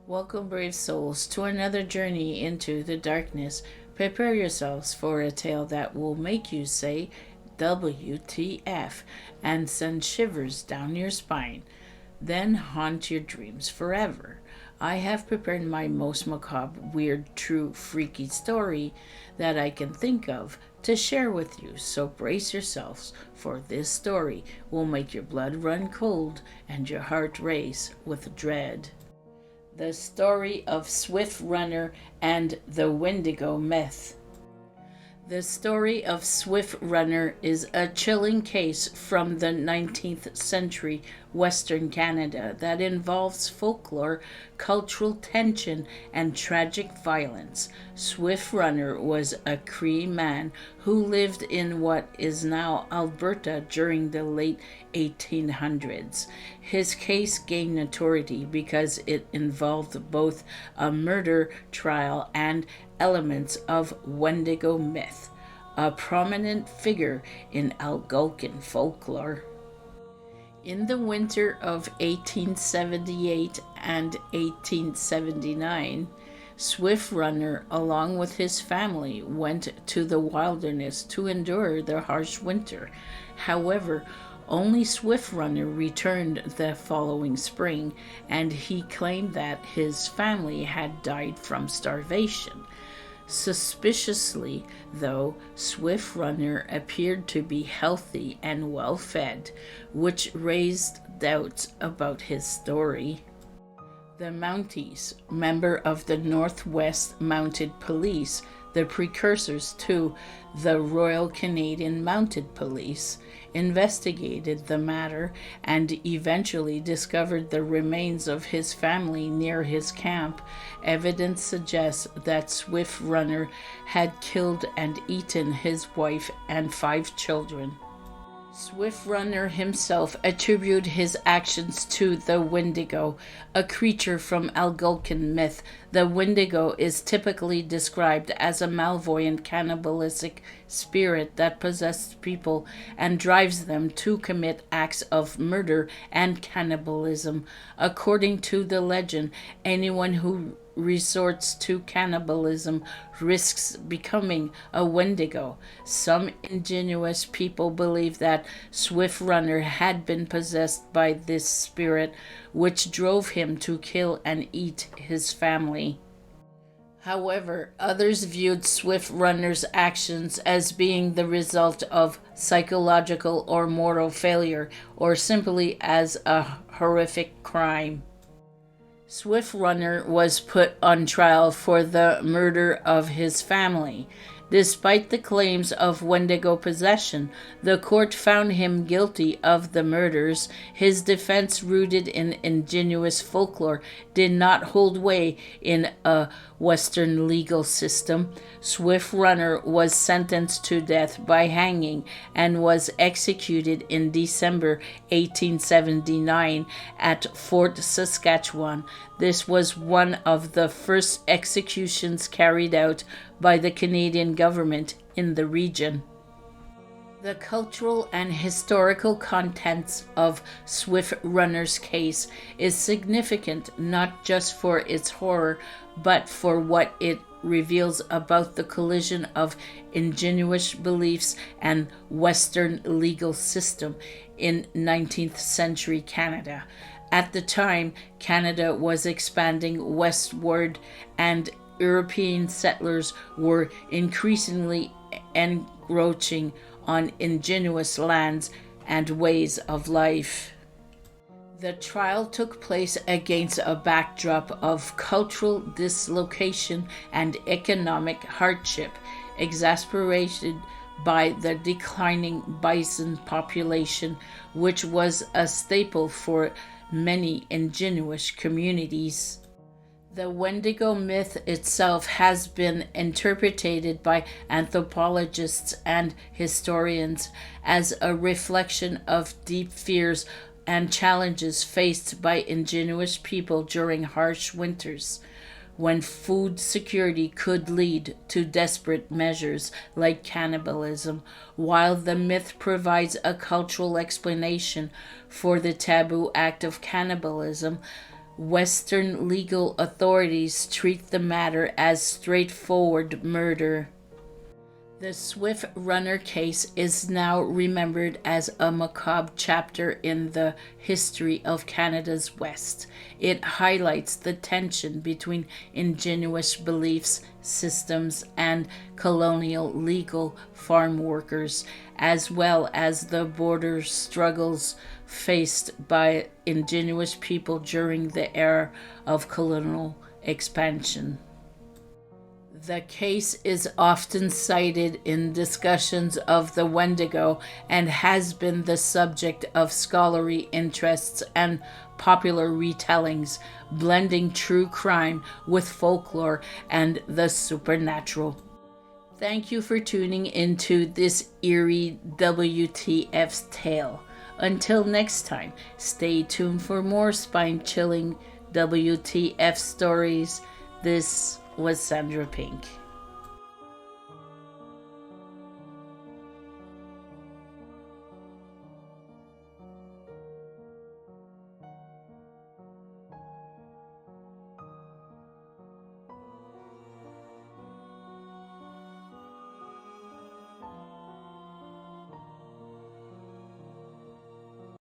Welcome, brave souls, to another journey into the darkness. Prepare yourselves for a tale that will make you say W.T.F. and send shivers down your spine, then haunt your dreams forever. I have prepared my most macabre, weird, true, freaky story that I can think of to share with you. So brace yourselves, for this story will make your blood run cold and your heart race with dread. The story of Swift Runner and the Wendigo myth. The story of Swift Runner is a chilling case from the 19th century Western Canada that involves folklore, cultural tension, and tragic violence. Swift Runner was a Cree man who lived in what is now Alberta during the late 1800s. His case gained notoriety because it involved both a murder trial and elements of Wendigo myth, a prominent figure in Algonquin folklore. In the winter of 1878 and 1879, Swift Runner, along with his family, went to the wilderness to endure the harsh winter. However, only Swift Runner returned the following spring, and he claimed that his family had died from starvation. Suspiciously, though, Swift Runner appeared to be healthy and well fed, which raised doubts about his story. The Mounties, member of the Northwest Mounted Police, the precursors to the Royal Canadian Mounted Police, investigated the matter and eventually discovered the remains of his family near his camp. Evidence suggests that Swift Runner had killed and eaten his wife and 5 children. Swift Runner himself attributed his actions to the Wendigo, a creature from Algonquin myth. The Wendigo is typically described as a malvoyant cannibalistic spirit that possesses people and drives them to commit acts of murder and cannibalism. According to the legend, anyone who resorts to cannibalism risks becoming a Wendigo. Some Indigenous people believe that Swift Runner had been possessed by this spirit, which drove him to kill and eat his family. However, others viewed Swift Runner's actions as being the result of psychological or moral failure, or simply as a horrific crime. Swift Runner was put on trial for the murder of his family. Despite the claims of Wendigo possession, the court found him guilty of the murders. His defense, rooted in Indigenous folklore, did not hold weight in a Western legal system. Swift Runner was sentenced to death by hanging and was executed in December 1879 at Fort Saskatchewan. This was one of the first executions carried out by the Canadian government in the region. The cultural and historical contents of Swift Runner's case is significant not just for its horror, but for what it reveals about the collision of Indigenous beliefs and Western legal system in 19th century Canada. At the time, Canada was expanding westward, and European settlers were increasingly encroaching on Indigenous lands and ways of life. The trial took place against a backdrop of cultural dislocation and economic hardship, exacerbated by the declining bison population, which was a staple for many Indigenous communities. The Wendigo myth itself has been interpreted by anthropologists and historians as a reflection of deep fears and challenges faced by Indigenous people during harsh winters, when food security could lead to desperate measures like cannibalism. While the myth provides a cultural explanation for the taboo act of cannibalism, Western legal authorities treat the matter as straightforward murder. The Swift Runner case is now remembered as a macabre chapter in the history of Canada's West. It highlights the tension between Indigenous beliefs systems and colonial legal farm workers, as well as the border struggles faced by Indigenous people during the era of colonial expansion. The case is often cited in discussions of the Wendigo and has been the subject of scholarly interests and popular retellings, blending true crime with folklore and the supernatural. Thank you for tuning into this eerie WTF's tale. Until next time, stay tuned for more spine-chilling WTF stories. This was Sandra Pink.